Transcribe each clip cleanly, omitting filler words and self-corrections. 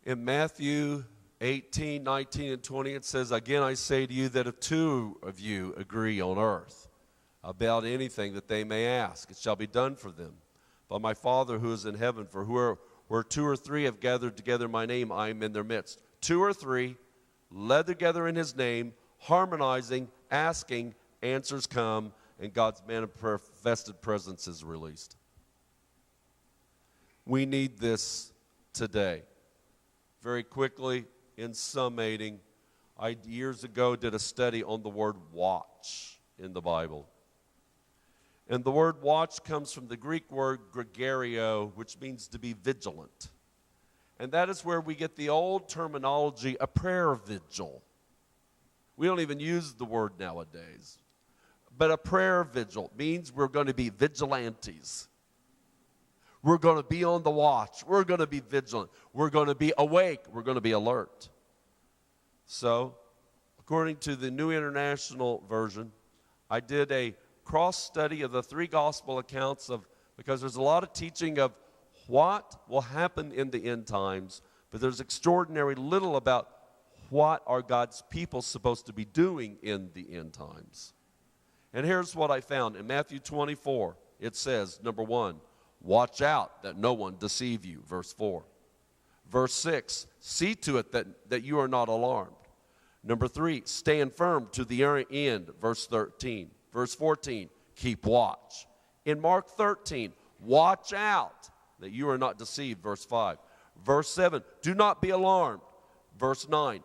In Matthew 18, 19, and 20, it says, "Again I say to you that if two of you agree on earth about anything that they may ask, it shall be done for them by my Father who is in heaven. For where two or three have gathered together in my name, I am in their midst." Two or three, led together in his name, harmonizing, asking, answers come, and God's manifested presence is released. We need this today. Very quickly, in summating, I years ago did a study on the word watch in the Bible. And the word watch comes from the Greek word gregario, which means to be vigilant. And that is where we get the old terminology, a prayer vigil. We don't even use the word nowadays. But a prayer vigil means we're going to be vigilantes. We're going to be on the watch. We're going to be vigilant. We're going to be awake. We're going to be alert. So, according to the New International Version, I did a cross study of the three gospel accounts because there's a lot of teaching of what will happen in the end times, but there's extraordinary little about what are God's people supposed to be doing in the end times. And here's what I found. In Matthew 24, it says, number 1, watch out that no one deceive you, verse 4. Verse 6, see to it that you are not alarmed. Number 3, stand firm to the end, verse 13. Verse 14, keep watch. In Mark 13, watch out that you are not deceived, verse 5. Verse 7, do not be alarmed. Verse 9,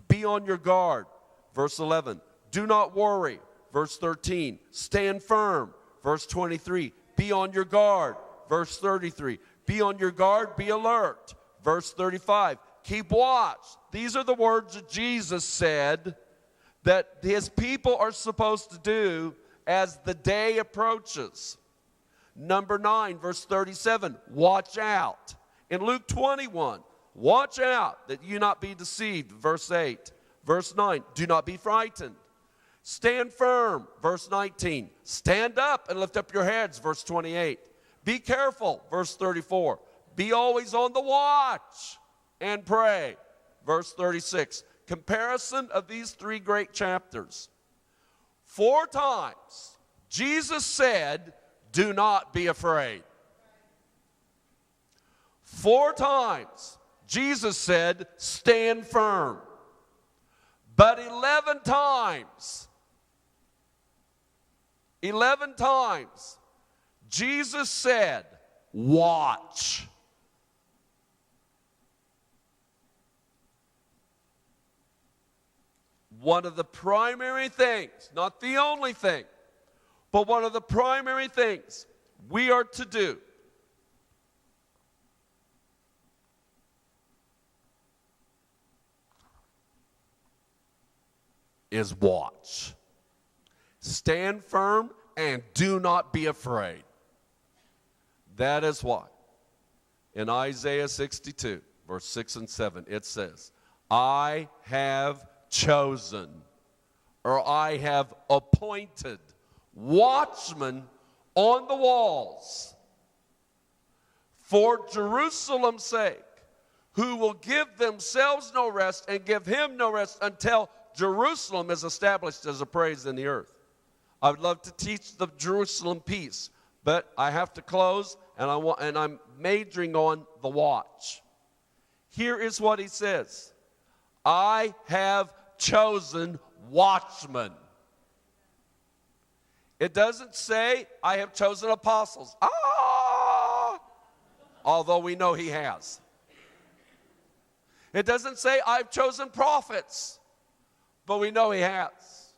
be on your guard. Verse 11, do not worry. Verse 13, stand firm. Verse 23, be on your guard. Verse 33, be on your guard, be alert. Verse 35, keep watch. These are the words that Jesus said that his people are supposed to do as the day approaches. Number 9, verse 37, watch out. In Luke 21, watch out that you not be deceived, verse 8. Verse 9, do not be frightened. Stand firm, verse 19. Stand up and lift up your heads, verse 28. Be careful, verse 34. Be always on the watch and pray, verse 36. Comparison of these three great chapters. 4 times, Jesus said, do not be afraid. 4 times, Jesus said, stand firm. But 11 times, Jesus said, watch. One of the primary things, not the only thing, but one of the primary things we are to do is watch. Stand firm and do not be afraid. That is why in Isaiah 62, verse 6 and 7, it says, I have chosen, or I have appointed watchmen on the walls for Jerusalem's sake, who will give themselves no rest and give him no rest until Jerusalem is established as a praise in the earth. I would love to teach the Jerusalem piece, but I have to close, and I'm majoring on the watch. Here is what he says. I have chosen watchmen. It doesn't say, I have chosen apostles. Although we know he has. It doesn't say, I've chosen prophets. But we know he has.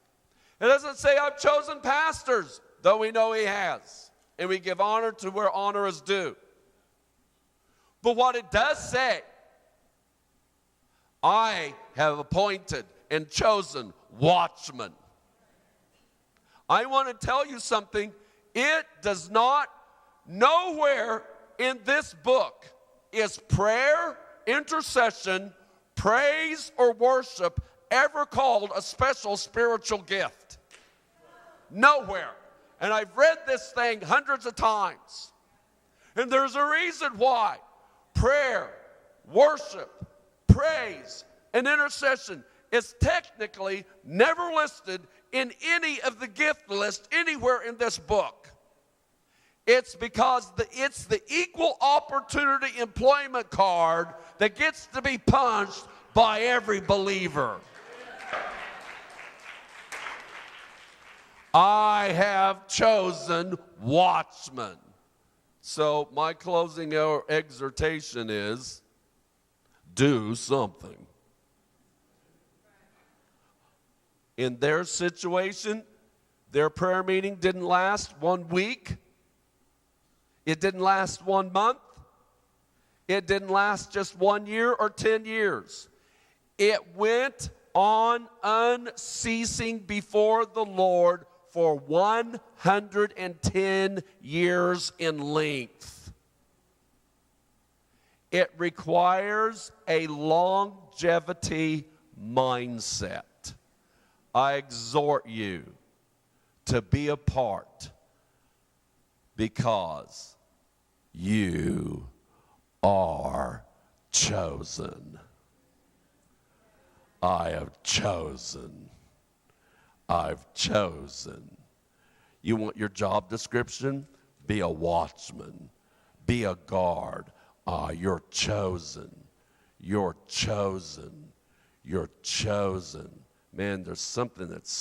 It doesn't say, I've chosen pastors. Though we know he has. And we give honor to where honor is due. But what it does say, I have appointed and chosen watchmen. I want to tell you something. It does not, nowhere in this book is prayer, intercession, praise, or worship ever called a special spiritual gift. Nowhere. And I've read this thing hundreds of times. And there's a reason why. Prayer, worship, praise and intercession is technically never listed in any of the gift list anywhere in this book. It's because it's the equal opportunity employment card that gets to be punched by every believer. I have chosen watchmen. So my closing exhortation is, do something. In their situation, their prayer meeting didn't last 1 week. It didn't last 1 month. It didn't last just 1 year or 10 years. It went on unceasing before the Lord for 110 years in length. It requires a longevity mindset. I exhort you to be a part because you are chosen. I have chosen. I've chosen. You want your job description? Be a watchman. Be a guard. You're chosen. You're chosen. You're chosen. Man, there's something that's